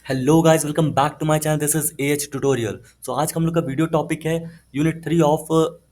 Hello guys, welcome back to my channel. This is AH tutorial. So आज का हम लोग का वीडियो टॉपिक है यूनिट 3 ऑफ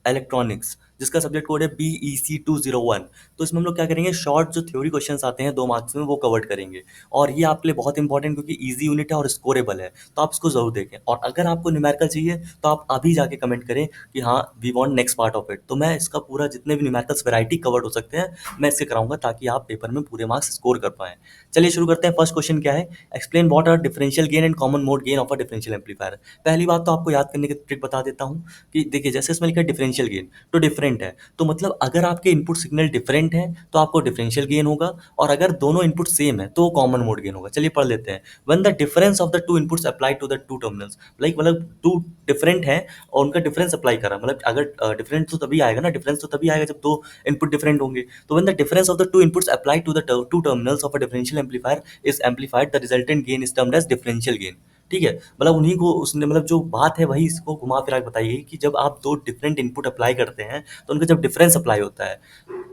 इलेक्ट्रॉनिक्स, जिसका सब्जेक्ट कोड है BEC 201। तो इसमें हम लोग क्या करेंगे, शॉर्ट जो थ्योरी क्वेश्चंस आते हैं 2 मार्क्स में वो कवर करेंगे। और ये आपके लिए बहुत इंपॉर्टेंट क्योंकि इजी यूनिट है और स्कोरेबल है, तो आप इसको जरूर देखें। और अगर आपको न्यूमेरिकल चाहिए तो आप अभी जाके कमेंट करें कि हाँ we want next part of it, तो मैं इसका पूरा जितने भी न्यूमेरिकल्स वैरायटी कवर्ड हो सकते हैं मैं इससे कराऊंगा ताकि आप पेपर में पूरे मार्क्स स्कोर कर पाएं। चलिए शुरू करते हैं। फर्स्ट क्वेश्चन क्या है, explain what are differential gain and common mode gain of a differential amplifier. पहली बात तो आपको याद करने की ट्रिक बता देता हूँ कि देखिए, जैसे इसमें लिखा है डिफरेंशियल गेन, तो डिफरेंट है तो मतलब अगर आपके इनपुट सिग्नल डिफरेंट है तो आपको डिफरेंशियल गेन होगा, और अगर दोनों इनपुट सेम है तो कॉमन मोड गेन होगा। चलिए पढ़ लेते हैं। When the difference of the two inputs apply to the two terminals, like मतलब टू डिफरेंट है और उनका डिफरेंस अप्लाई करा, मतलब अगर डिफरेंट तो तभी आएगा ना, डिफरेंस तो तभी आएगा जब दो इनपुट डिफरेंट होंगे। तो when the difference of the two inputs apply to the two terminals of a differential amplifier is amplified, the resultant gain is termed as differential gain. ठीक है, मतलब उन्हीं को उसने, मतलब जो बात है वही इसको घुमा फिरा के बताई है कि जब आप दो डिफरेंट इनपुट अप्लाई करते हैं तो उनका जब डिफरेंस अप्लाई होता है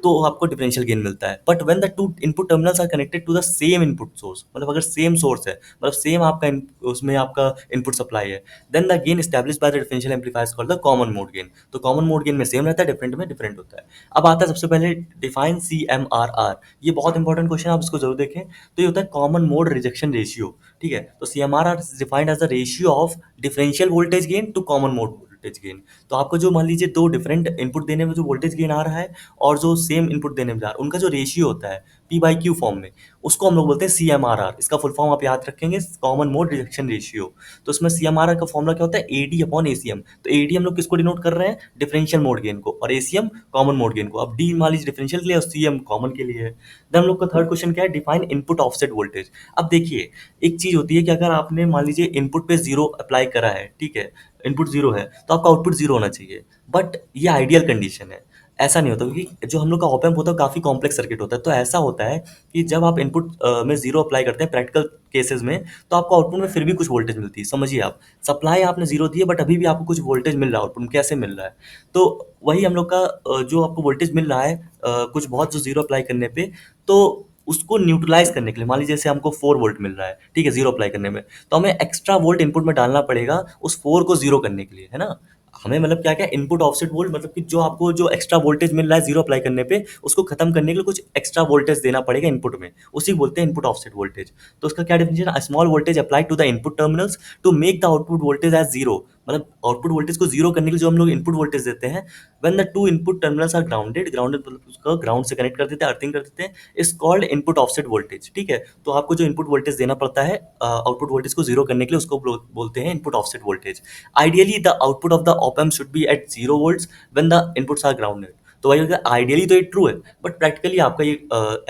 तो आपको डिफरेंशियल गेन मिलता है। But when the two input terminals are connected to the same input source, मतलब अगर सेम सोर्स है, मतलब सेम आपका उसमें आपका इनपुट सप्लाई है, then the gain established by the differential amplifier is called the common mode gain. तो common mode gain में सेम रहता है, डिफरेंट में डिफरेंट होता है। अब आता है सबसे पहले डिफाइन CMRR। ये बहुत इंपॉर्टेंट क्वेश्चन है, आप इसको जरूर देखें। तो ये होता है कॉमन मोड रिजेक्शन रेशियो। ठीक है, तो CMRR is defined as the ratio of differential voltage gain to common mode voltage gain. तो आपको जो मान लीजिए दो डिफरेंट इनपुट देने में जो वोल्टेज गेन आ रहा है और जो सेम इनपुट देने में जा रहा है, उनका जो रेशियो होता है P/Q फॉर्म में, उसको हम लोग बोलते हैं CMRR। इसका फुल फॉर्म आप याद रखेंगे, कॉमन मोड रिजेक्शन रेशियो। तो इसमें CMRR का फॉर्मला क्या होता है, AD/ACM। तो AD हम लोग किसको डिनोट कर रहे हैं, डिफरेंशियल मोड गेन को, और ACM कॉमन मोड गेन को। अब D मान लीजिए डिफरेंशियल के लिए और CM कॉमन के लिए है। देन हम लोग का थर्ड क्वेश्चन क्या है, डिफाइन इनपुट ऑफसेट वोल्टेज। अब देखिए, एक चीज होती है कि अगर आपने मान लीजिए इनपुट पे जीरो अप्लाई करा है, ठीक है, इनपुट जीरो है तो आपका आउटपुट जीरो होना चाहिए। बट ये आइडियल कंडीशन है, ऐसा नहीं होता क्योंकि जो हम लोग का ऑप एम्प होता है काफ़ी कॉम्प्लेक्स सर्किट होता है। तो ऐसा होता है कि जब आप इनपुट में जीरो अप्लाई करते हैं प्रैक्टिकल केसेस में, तो आपको आउटपुट में फिर भी कुछ वोल्टेज मिलती है। समझिए, आप सप्लाई आपने जीरो दी है बट अभी भी आपको कुछ वोल्टेज मिल रहा है, आउटपुट में कैसे मिल रहा है। तो वही हम लोग का जो आपको वोल्टेज मिल रहा है कुछ बहुत जो जीरो अप्लाई करने पे, तो उसको न्यूट्रलाइज करने के लिए, मान लीजिए जैसे हमको 4 वोल्ट मिल रहा है, ठीक है, जीरो अप्लाई करने में, तो हमें एक्स्ट्रा वोल्ट इनपुट में डालना पड़ेगा उस 4 को जीरो करने के लिए, है ना। हमें मतलब क्या क्या इनपुट ऑफसेट वोल्ट, मतलब कि जो आपको जो एक्स्ट्रा वोल्टेज मिल रहा है जीरो अप्लाई करने पे, उसको खत्म करने के लिए कुछ एक्स्ट्रा वोल्टेज देना पड़ेगा इनपुट में, उसी को बोलते हैं इनपुट ऑफसेट वोल्टेज। तो उसका क्या डेफिनेशन है, small voltage apply to the input terminals to make the output voltage as zero. मतलब आउटपुट वोल्टेज को जीरो करने के लिए जो हम लोग इनपुट वोल्टेज देते हैं, when the two input terminals are grounded, grounded मतलब उसका ग्राउंड से कनेक्ट कर देते हैं, अर्थिंग कर देते हैं, is called input offset voltage. ठीक है, तो आपको जो इनपुट वोल्टेज देना पड़ता है आउटपुट वोल्टेज को जीरो करने के लिए, उसको बोलते हैं input offset voltage. Ideally the output of the op amp should be at 0 volts when the inputs are grounded. तो वही होगा, आइडियली तो ये ट्रू है, बट प्रैक्टिकली आपका ये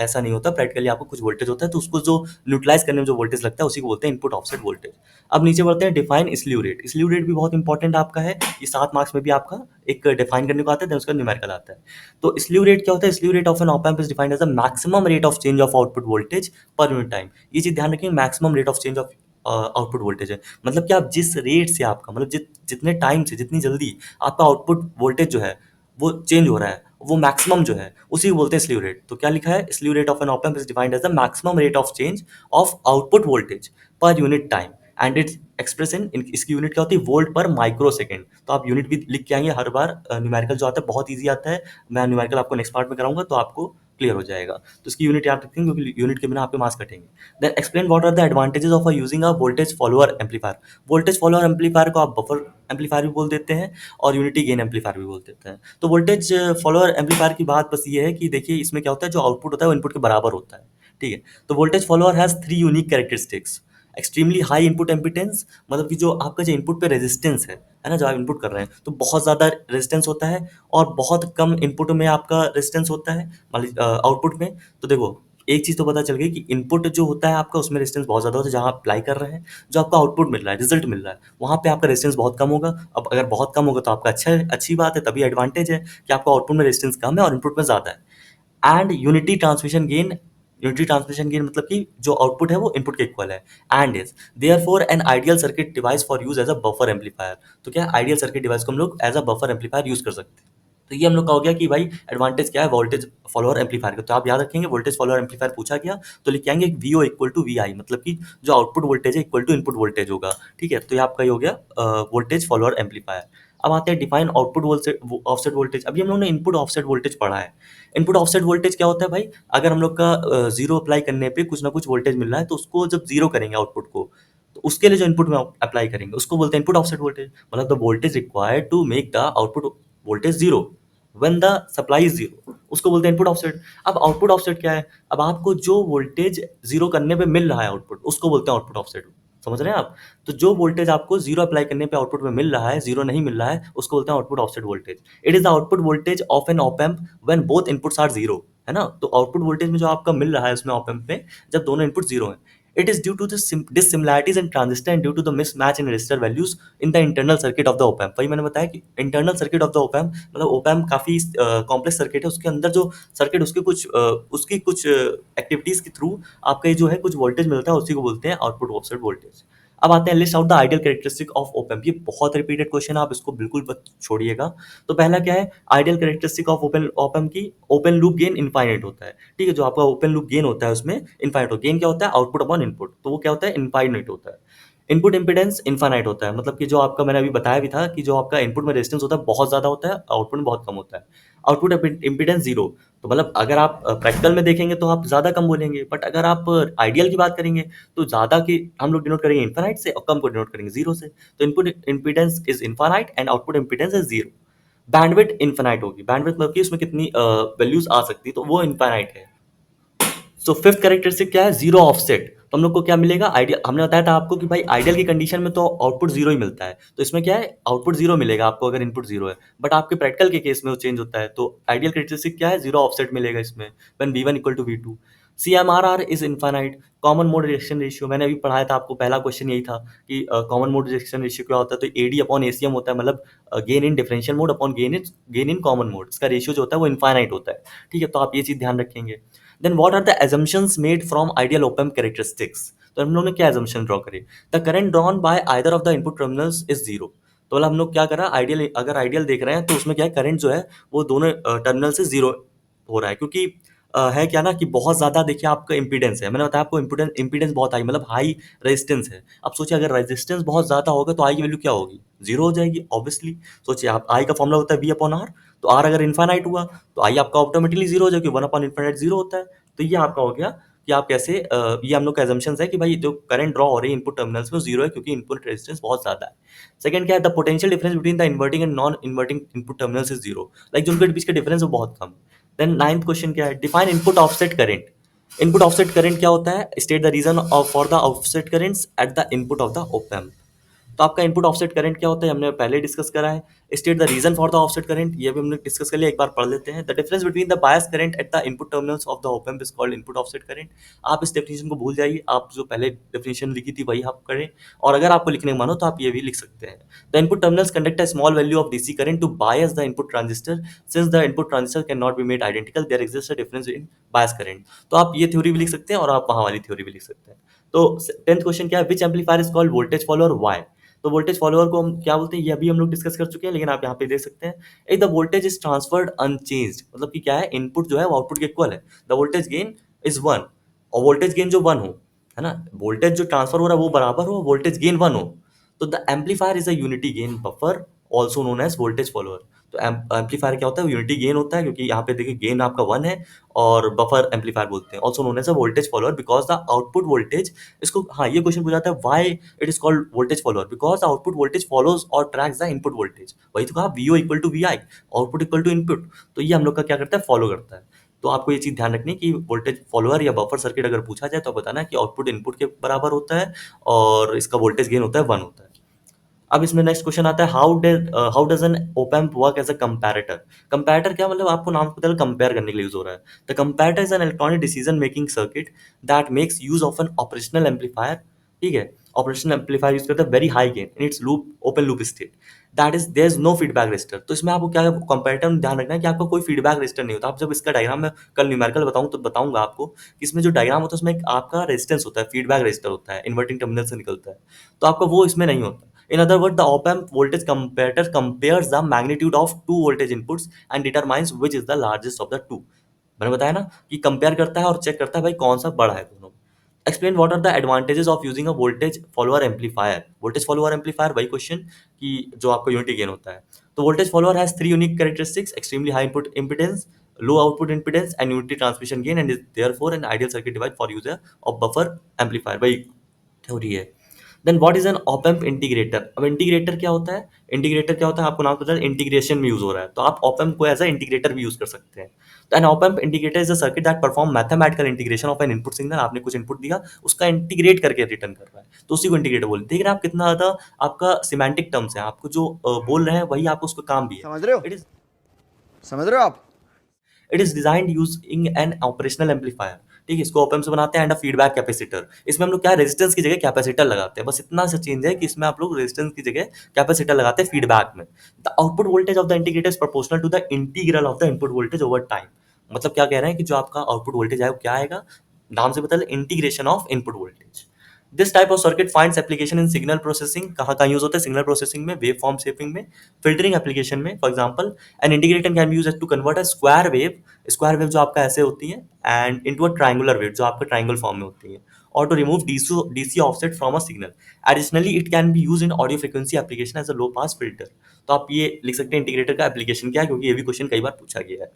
ऐसा नहीं होता। प्रैक्टिकली आपको कुछ वोल्टेज होता है तो उसको जो न्यूट्रलाइज करने में जो वोल्टेज लगता है उसी को बोलते हैं इनपुट ऑफसेट वोल्टेज। अब नीचे बढ़ते हैं, define slew rate. Slew rate भी बहुत इंपॉर्टेंट आपका है, ये 7 मार्क्स में भी आपका एक डिफाइन करने को आता है, देन उसका न्यूमेरिकल आता है। तो स्लीव रेट क्या होता है, slew rate of an op amp is defined as the maximum rate of change of output voltage per unit time. ये चीज ध्यान रखेंगे, maximum rate of change of output voltage है, मतलब कि आप जिस रेट से आपका, मतलब जितने टाइम से, जितनी जल्दी आपका आउटपुट वोल्टेज जो है वो चेंज हो रहा है, वो मैक्सिमम जो है उसी को बोलते हैं स्लीव रेट। तो क्या लिखा है, slew rate of an op amp is defined as the maximum rate of change of output voltage per unit time and it's express in, इसकी यूनिट क्या होती है, वोल्ट पर माइक्रो सेकेंड। तो आप यूनिट भी लिख के आएंगे हर बार। न्यूमेरिकल जो आता है बहुत ईजी आता है, मैं न्यूमेरिकल आपको नेक्स्ट पार्ट में कराऊंगा तो आपको क्लियर हो जाएगा। तो इसकी यूनिट याद रखेंगे क्योंकि यूनिट के बिना आपके मार्क्स कटेंगे। Then explain what are the advantages of using a voltage follower amplifier. Voltage follower amplifier को आप बफर एम्पलीफायर भी बोल देते हैं और यूनिटी गेन एम्पलीफायर भी बोल देते हैं। तो वोल्टेज फॉलोअर एम्पलीफायर की बात बस ये है कि देखिए इसमें क्या होता है, जो आउटपुट होता है वो इनपुट के बराबर होता है। ठीक है, तो voltage follower has 3 unique characteristics. Extremely high input impedance, मतलब कि जो आपका जो इनपुट पे रेजिस्टेंस है ना, जो आप इनपुट कर रहे हैं तो बहुत ज़्यादा रेजिस्टेंस होता है, और बहुत कम इनपुट में आपका रेजिस्टेंस होता है मान लीजिए आउटपुट में। तो देखो, एक चीज़ तो पता चल गई कि इनपुट जो होता है आपका उसमें रेजिस्टेंस बहुत ज़्यादा होता है जहाँ आप अप्लाई कर रहे हैं, जो आपका आउटपुट मिल रहा है, रिजल्ट मिल रहा है, वहाँ पे आपका रेजिस्टेंस बहुत कम होगा। अब अगर बहुत कम होगा तो आपका अच्छी बात है, तभी एडवांटेज है कि आपका आउटपुट में रेजिस्टेंस कम है और इनपुट में ज़्यादा है। एंड यूनिटी ट्रांसमिशन गेन मतलब कि जो आउटपुट है वो इनपुट के इक्वल है। And is therefore an ideal circuit device for use as a buffer amplifier. तो क्या आइडियल सर्किट डिवाइस को हम लोग as a buffer amplifier use कर सकते हैं। तो ये हम लोग का हो गया कि भाई एडवांटेज क्या है वोल्टेज फॉलोअर एम्पलीफायर का। तो आप याद रखेंगे वोल्टेज फॉलोअर एम्पलीफायर पूछा गया तो लिख के आएंगे वीओ इक्वल टू वी आई, मतलब कि जो आउटपुट वोल्टेज है इक्वल टू इनपुट वोल्टेज होगा। ठीक है, तो ये आपका ये हो गया वोल्टेज फॉलोअर एम्पलीफायर। अब आते हैं डिफाइन आउटपुट ऑफसेट वोल्टेज। अभी हम लोगों ने इनपुट ऑफसेट वोल्टेज पढ़ा है। इनपुट ऑफसेट वोल्टेज क्या होता है भाई, अगर हम लोग का जीरो अप्लाई करने पे कुछ ना कुछ वोल्टेज मिल रहा है तो उसको जब जीरो करेंगे आउटपुट को, तो उसके लिए जो इनपुट में अप्लाई करेंगे उसको बोलते हैं इनपुट ऑफसेट वोल्टेज। मतलब the voltage required to make the output voltage zero when the supply is zero, उसको बोलते हैं इनपुट ऑफसेट। अब आउटपुट ऑफसेट क्या है, अब आपको जो वोल्टेज जीरो करने पे मिल रहा है आउटपुट, उसको बोलते हैं आउटपुट ऑफसेट। समझ रहे हैं आप? तो जो वोल्टेज आपको जीरो अप्लाई करने पे आउटपुट में मिल रहा है, जीरो नहीं मिल रहा है, उसको बोलते हैं output offset voltage. It is the output voltage of an op amp when both inputs are zero, है ना? तो आउटपुट वोल्टेज में जो आपका मिल रहा है उसमें ऑप एम्प में, जब दोनों इनपुट जीरो है। It is due to the dissimilarities in transistor and due to the mismatch in resistor values in the internal circuit of the op amp। वही मैंने बताया कि internal circuit of the op amp, मतलब op amp काफी complex circuit है, उसके अंदर जो सर्किट उसकी कुछ एक्टिविटीज के थ्रू आपका ये जो है कुछ वोल्टेज मिलता है, उसी को बोलते हैं आउटपुट ऑफसेट वोल्टेज। अब आते हैं list out the ideal characteristic of op amp। ये बहुत रिपीटेड क्वेश्चन है, आप इसको बिल्कुल मत छोड़िएगा। तो पहला क्या है, ideal characteristic of open op amp की ओपन लूप गेन इनफाइनाइट होता है। ठीक है, जो आपका ओपन लूप गेन होता है उसमें इनफाइनाइट हो, गेन क्या होता है, आउटपुट अपॉन इनपुट, तो वो क्या होता है, इनफाइनाइट होता है। इनपुट इंपीडेंस इनफाइनाइट होता है, मतलब कि जो आपका मैंने अभी बताया भी था कि जो आपका इनपुट में रेजिस्टेंस होता है बहुत ज्यादा होता है, आउटपुट में बहुत कम होता है। आउटपुट इंपीडेंस जीरो, तो मतलब अगर आप प्रैक्टिकल में देखेंगे तो आप ज्यादा कम बोलेंगे, बट अगर आप आइडियल की बात करेंगे तो ज्यादा की हम लोग डिनोट करेंगे इनफाइनाइट से और कम को डिनोट करेंगे जीरो से। तो input impedance is infinite and output impedance is zero. Bandwidth infinite होगी, बैंडविड्थ मतलब कि उसमें कितनी वैल्यूज आ सकती है, तो वो इनफाइनाइट है। सो फिफ्थ कैरेक्टरिस्टिक क्या है, जीरो ऑफसेट। तो हम लोग को क्या मिलेगा, आइडियल हमने बताया था आपको कि भाई आइडियल की कंडीशन में तो आउटपुट जीरो ही मिलता है, तो इसमें क्या है, आउटपुट जीरो मिलेगा आपको अगर इनपुट जीरो है। बट आपके प्रैक्टिकल के केस में वो चेंज होता है, तो आइडियल कैरेक्टरिस्टिक क्या है, जीरो ऑफसेट मिलेगा इसमें when V1 equal to V2। CMRR is infinite. Common mode rejection ratio मैंने अभी पढ़ाया था आपको, पहला क्वेश्चन यही था कि कॉमन मोड रिजेक्शन रेशियो क्या होता है, तो AD अपॉन ACM होता है, मतलब gain in differential mode upon gain in common mode, इसका रेशियो जो होता है वो इनफाइनाइट होता है। ठीक है, तो आप ये चीज ध्यान रखेंगे। Then what are the assumptions made from ideal op amp characteristics? तो हम लोगों ने क्या assumption draw करे, the current drawn by either of the input terminals is zero। तो मतलब हम लोग क्या करा, आइडियल अगर आइडियल देख रहे हैं तो उसमें क्या है, करंट जो है वो दोनों टर्मिनल से जीरो हो रहा है, क्योंकि है क्या ना कि बहुत ज्यादा देखिए आपका इंपीडेंस है, मैंने बताया आपको इंपीडेंस बहुत हाई, मतलब हाई रेजिस्टेंस है। अब सोचिए अगर रेजिस्टेंस बहुत ज्यादा होगा तो आई की वैल्यू क्या होगी, जीरो हो जाएगी ऑब्वियसली। सोचिए आप आई का फॉर्मूला होता है V अपॉन आर, तो आर अगर इनफाइनाइट हुआ तो आई आपका ऑटोमेटिकली जीरो हो जाएगी, वन अपॉन इनफाइनाइट जीरो होता है। तो ये आपका हो गया कि आप कैसे ये हम लोग का एजम्पशंस है कि भाई जो करंट ड्रॉ हो रही है इनपुट टर्मिनल्स में जीरो है, क्योंकि इनपुट रेजिस्टेंस बहुत ज्यादा है। सेकंड क्या है, the potential difference between the inverting and non inverting input terminals is zero, like जो उनके बीच का डिफरेंस है वो बहुत कम। देन नाइन्थ क्वेश्चन क्या है, define input offset current. Input offset current क्या होता है, state the reason of for the offset currents at the input of the op amp. तो आपका इनपुट ऑफसेट करंट क्या होता है, हमने पहले डिस्कस करा है। State the reason for the offset current, ये भी हमने डिस्कस कर लिया, एक बार पढ़ लेते हैं। The difference between the bias current eight the input terminals of the op amp is called input offset current. आप इस डेफिनेशन को भूल जाइए, आप जो पहले डेफिनेशन लिखी थी वही आप करें, और अगर आपको लिखने मानो तो आप ये भी लिख सकते हैं। The input terminals conduct a small value of DC current to bias the input transistor, since the input transistor can not be made identical there exist a difference in bias current. तो आप ये theory भी लिख सकते हैं और आप वहां वाली थ्योरी भी लिख सकते हैं। तो 10th क्वेश्चन क्या है, which amplifier is called voltage follower, why. तो वोल्टेज फॉलोअर को हम क्या बोलते हैं, ये अभी हम लोग डिस्कस कर चुके हैं, लेकिन आप यहाँ पे देख सकते हैं, एक the voltage is transferred unchanged, मतलब कि क्या है, इनपुट जो है वो आउटपुट के इक्वल है, the voltage gain is one, और वोल्टेज गेन जो वन हो, है ना, वोल्टेज जो ट्रांसफर हो रहा है वो बराबर हो, वोल्टेज गेन वन हो, तो the amplifier is a unity gain buffer also known as voltage follower. तो एम्पलीफायर क्या होता है, यूनिटी गेन होता है, क्योंकि यहाँ पे देखिए गेन आपका वन है, और बफर एम्पलीफायर बोलते हैं, also known as a voltage follower because the output voltage, इसको हाँ ये क्वेश्चन पूछा जाता है, why it is called voltage follower, because output voltage follows और ट्रैक्स द इनपुट वोल्टेज। वही तो कहा, VO equal to V I, output equal to input, तो ये हम लोग का क्या करता है, फॉलो करता है। तो आपको ये चीज ध्यान रखनी है कि वोल्टेज फॉलोअर या बफर सर्किट अगर पूछा जाए तो बताना है कि आउटपुट इनपुट के बराबर होता है और इसका वोल्टेज गेन होता है वन होता है। अब इसमें नेक्स्ट क्वेश्चन आता है, how does an op amp work as a comparator. Comparator क्या, मतलब आपको नाम से पता है कंपेयर करने के लिए यूज हो रहा है। The comparator is an electronic decision making circuit that makes use of an operational amplifier. ठीक है, ऑपरेशनल एम्पलीफायर यूज करता है very high gain in its loop open loop state, that is there is no feedback resistor. तो इसमें आपको क्या comparator में ध्यान रखना है कि आपका कोई फीडबैक रेजिस्टर नहीं होता। आप जब इसका डायग्राम में कल न्यूमेरिकल बताऊं तो बताऊंगा आपको कि इसमें जो डायग्राम होता है उसमें एक आपका रेजिस्टेंस होता है, फीडबैक रेजिस्टर होता है, इन्वर्टिंग टर्मिनल से निकलता है, तो आपका वो इसमें नहीं होता। In other words, the op-amp voltage comparator compares the magnitude of two voltage inputs and determines which is the largest of the two. मैंने बताया ना कि कंपेयर करता है और चेक करता है भाई कौन सा बड़ा है दोनों में. Explain what are the advantages of using a voltage follower amplifier. Voltage follower amplifier वही क्वेश्चन कि जो आपका यूनिटी गेन होता है. तो voltage follower has three unique characteristics: extremely high input impedance, low output impedance and unity transmission gain, and is therefore an ideal circuit device for user of buffer amplifier. भाई theory है. Then what is an op amp integrator. अब integrator क्या होता है? Integrator क्या होता है आपको नाम पता है, इंटीग्रेशन में यूज हो रहा है, तो आप ऑप एम्प को एज अ इंटीग्रेटर भी यूज कर सकते हैं. तो an op amp integrator is a circuit that perform mathematical integration of an input signal. आपने कुछ इनपुट दिया, उसका इंटीग्रेट करके रिटर्न कर रहा है, तो उसी को इंटीग्रेटर बोलते हैं. देख रहे हैं आप कितना ज्यादा आपका सिमेंटिक टर्म्स है, आपको जो बोल रहे हैं वही आपको उसका काम भी है. समझ रहे हो? इट इज समझ रहे हो आप? It is designed using N operational amplifier. ठीक है, इसको ऑप एम्प से बनाते हैं एंड अ फीडबैक कैपेसिटर. इसमें हम लोग क्या रेजिस्टेंस की जगह कैपेसिटर लगाते हैं, बस इतना सा चेंज है कि इसमें आप लोग रेजिस्टेंस की जगह कैपेसिटर लगाते हैं फीडबैक में. The output voltage of the integrator is proportional to the integral of the input voltage over time. मतलब क्या कह रहे हैं कि जो आपका आउटपुट वोल्टेज है वो क्या आएगा, नाम से पता है, integration of input voltage. This type of circuit finds application in signal processing. कहाँ कहाँ यूज होता है? सिग्नल प्रोसेसिंग में, वेव फॉर्म शेपिंग में, फिल्टरिंग एप्लीकेशन में. For example, an integrator can be used to convert a square wave जो आपका ऐसे होती है, and into a triangular wave जो आपका ट्रायंगल फॉर्म में होती है, और to remove DC offset from a signal. Additionally it can be use in audio frequency application as a low pass filter. तो आप ये लिख सकते हैं इंटीग्रेटर का एप्लीकेशन क्या है, क्योंकि ये भी क्वेश्चन कई बार पूछा गया है.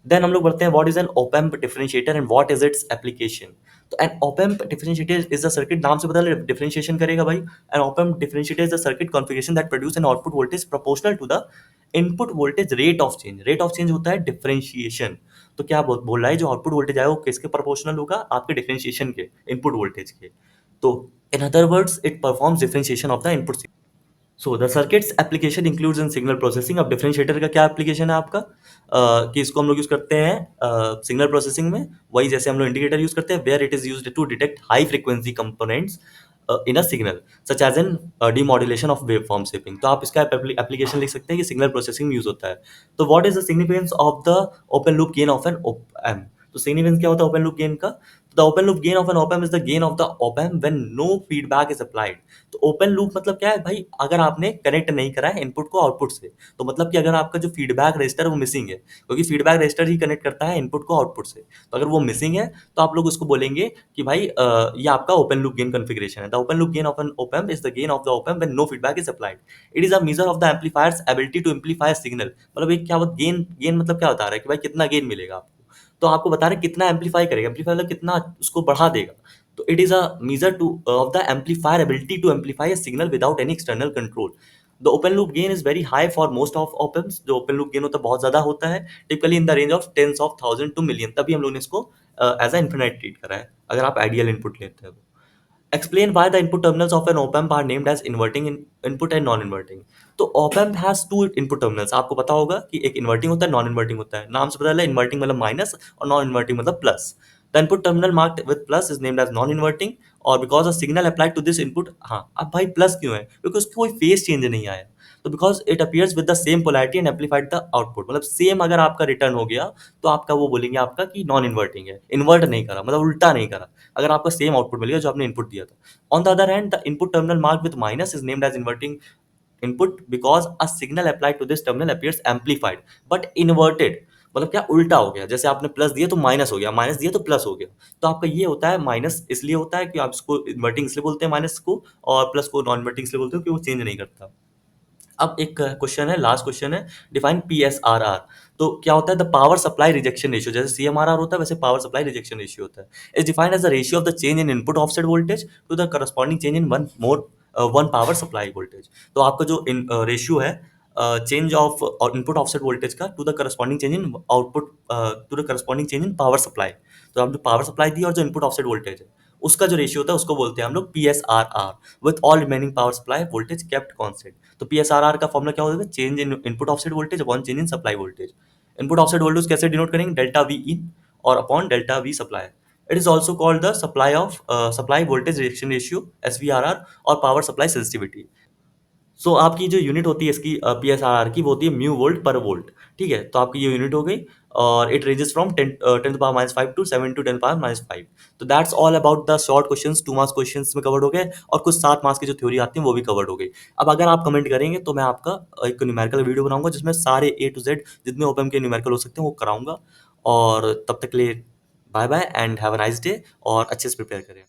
देन हम लोग बढ़ते हैं, what is an op amp differentiator and what is its application. तो an op amp differentiator is the circuit, नाम से पता डिफरेंशिएशन करेगा भाई. An op amp differentiator is the circuit configuration that produce an output voltage proportional to the input voltage rate of change. Rate of change होता है differentiation. तो क्या बोल रहा है, जो आउटपुट वोल्टेज आएगा वो किसके प्रोपोर्शनल होगा? आपके डिफरेंशिएशन के, इनपुट वोल्टेज के. तो in other words it performs differentiation of the input. So the circuits application includes in signal processing. अब डिफरेंशिएटर का क्या एप्लीकेशन है आपका, कि इसको हम लोग यूज करते हैं सिग्नल प्रोसेसिंग में, वही जैसे हम लोग इंडिकेटर यूज करते हैं, where it is used to detect high frequency components in a signal such as an demodulation of wave form shaping. तो आप इसका एप्लीकेशन लिख सकते हैं कि सिग्नल प्रोसेसिंग में यूज होता है. तो what is the significance of the open loop gain of an op amp. तो सिग्निफिकेंस क्या होता है ओपन लूप गेन का? The open loop gain of an op amp is the gain of the op amp when no feedback is applied. तो open loop मतलब क्या है भाई, अगर आपने कनेक्ट नहीं करा है इनपुट को आउटपुट से, तो मतलब कि अगर आपका जो फीडबैक रजिस्टर है वो मिसिंग है, क्योंकि फीडबैक रजिस्टर ही कनेक्ट करता है इनपुट को आउटपुट से, तो अगर वो मिसिंग है तो आप लोग उसको बोलेंगे कि भाई ये आपका ओपन लूप गेन कॉन्फ़िगरेशन है. The open loop gain of an op amp is the gain of the op amp when no feedback is applied. It is a measure of the amplifier's ability to amplify a signal. मतलब एक क्या gain, gain मतलब क्या बता रहा है कि भाई कितना गेन मिलेगा आपको, तो आपको बता रहे कितना एम्पलीफाई करेगा, एम्पलीफाई मतलब कितना उसको बढ़ा देगा. तो it is a measure to of the amplifier ability to amplify a signal without any external control. The open loop gain is very high for most of op amps. जो open loop gain होता है बहुत ज्यादा होता है, typically in the range of tens of thousand to million. तभी हम लोगों ने इसको एज अ इन्फिनाइट ट्रीट करा है अगर आप आइडियल इनपुट लेते हैं तो. Explain why the input terminals of an op amp are named as inverting input and non-inverting. तो op amp has two input terminals. आपको पता होगा कि एक इन्वर्टिंग होता है, नॉन इन्वर्टिंग होता है. नाम से पता चला, इन्वर्टिंग मतलब माइनस और नॉन इन्वर्टिंग मतलब plus. The input terminal marked with plus is named as non inverting, और because a signal applied to this input. हाँ, अब भाई प्लस क्यों है? क्योंकि उसकी कोई फेस चेंज नहीं आया. तो because it appears with the same polarity and amplified the output. मतलब सेम अगर आपका रिटर्न हो गया तो आपका वो बोलेंगे आपका कि नॉन इन्वर्टिंग है, इन्वर्ट नहीं करा मतलब उल्टा नहीं करा, अगर आपका सेम आउटपुट मिल गया जो आपने इनपुट दिया था. On the other hand, the input terminal marked with minus is named as inverting input because a signal applied to this terminal appears amplified but inverted. मतलब क्या, उल्टा हो गया. जैसे आपने प्लस दिया तो माइनस हो गया, माइनस दिया तो प्लस हो गया. तो आपका ये होता है माइनस इसलिए होता है कि आप इसको इन्वर्टिंग इसलिए बोलते हैं माइनस को, और प्लस को नॉन इन्वर्टिंग इसलिए बोलते हो कि वो चेंज नहीं करता. अब एक क्वेश्चन है, लास्ट क्वेश्चन है, डिफाइन PSRR. तो क्या होता है? The power supply rejection ratio. जैसे CMRR होता है वैसे पावर सप्लाई रिजेक्शन रेशियो होता है. Is defined as the ratio of the change in input offset voltage to the corresponding change in one power supply voltage. तो आपका जो ratio है change of input offset voltage का to the corresponding change in output, to the corresponding change in power supply. तो आप जो power supply दी और जो इनपुट ऑफसेट वोल्टेज है उसका जो रेशियो होता है उसको बोलते हैं हम लोग PSRR, with all remaining power supply voltage kept constant. तो PSRR का फॉर्मूला क्या होता है? Change in input offset voltage upon change in supply voltage. Input offset voltage कैसे डिनोट करेंगे? डेल्टा V इन और upon delta V supply. It is also called the supply voltage rejection ratio SVRR और power supply sensitivity. सो आपकी जो unit होती है इसकी P S R are की, वो होती है म्यू वोल्ट पर वोल्ट। ठीक है, तो आपकी ये यूनिट हो गई। और it ranges from 10 to the power -5 to 7 to 10 to the power -5। तो that's all about the short questions, 2 marks questions में कवर्ड हो गए, और कुछ 7 मार्क्स की जो थ्योरी आती है वो भी कवर्ड हो गई। अब अगर आप कमेंट करेंगे तो मैं आपका एक न्यूमेरिकल वीडियो बनाऊंगा जिसमें सारे A to Z जितने ओपन के न्यूमेरिकल हो सकते हैं वो कराऊंगा। और तब तक के लिए bye bye and have a nice day, और अच्छे से प्रिपेयर करें।